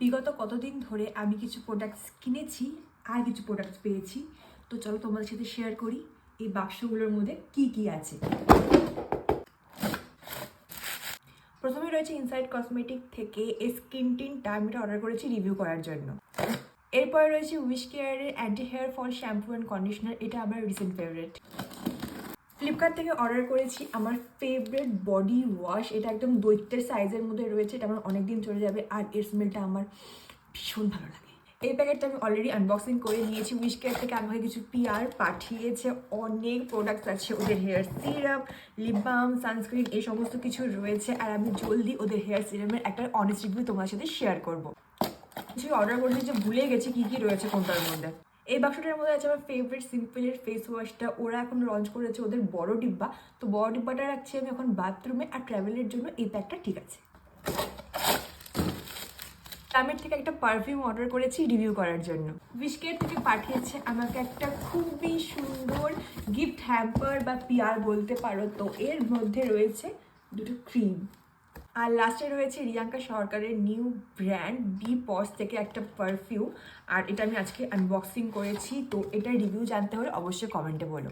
বিগত কতদিন ধরে আমি কিছু প্রোডাক্টস কিনেছি আর কিছু প্রোডাক্টস পেয়েছি, তো চলো তোমাদের সাথে শেয়ার করি এই বাক্সগুলোর মধ্যে কি কি আছে। প্রথমে রয়েছে ইনসাইড কসমেটিক থেকে স্কিন টিনটা আমি অর্ডার করেছি রিভিউ করার জন্য। এরপরে রয়েছে উইশ কেয়ারের anti hair fall shampoo and conditioner, এটা আমার রিসেন্ট ফেভারিট। ফ্লিপকার্ট থেকে অর্ডার করেছি আমার ফেভারিট বডি ওয়াশ, এটা একদম দৈত্যের সাইজের মধ্যে রয়েছে, এটা আমার অনেকদিন চলে যাবে আর এর স্মেলটা আমার ভীষণ ভালো লাগে। এই প্যাকেটটা আমি অলরেডি আনবক্সিং করে নিয়েছি। উইশ কেয়ার থেকে আমাকে কিছু পিআর পাঠিয়েছে, অনেক প্রোডাক্টস আছে, ওদের hair serum, lip balm, sunscreen, এই সমস্ত কিছু রয়েছে। আর আমি জলদি ওদের হেয়ার সিরামের একটা অনেস্ট রিভিউ তোমার সাথে শেয়ার করবো। কিছু অর্ডার করেছি যে ভুলে গেছি কি কি রয়েছে কোনটার মধ্যে। এই বাক্সটার মধ্যে আছে আমার ফেভারিট সিম্পলের ফেস ওয়াশটা, ওরা এখন লঞ্চ করেছে ওদের বড় ডিব্বা, তো বড় ডিব্বাটা রাখছি আমি এখন বাথরুমে, আর ট্রাভেলের জন্য এই প্যাকটা ঠিক আছে। আমের থেকে একটা পারফিউম অর্ডার করেছি রিভিউ করার জন্য। উইশ কেয়ার থেকে পাঠিয়েছে আমাকে একটা খুবই সুন্দর গিফট হ্যাম্পার বা পিআর বলতে পারো, তো এর মধ্যে রয়েছে দুটো ক্রিম। আর লাস্টে রয়েছে রিয়াঙ্কা সরকারের নিউ ব্র্যান্ড বি পস থেকে একটা পারফিউম, আর এটা আমি আজকে আনবক্সিং করেছি। তো এটার রিভিউ জানতে হলে অবশ্যই কমেন্টে বলো।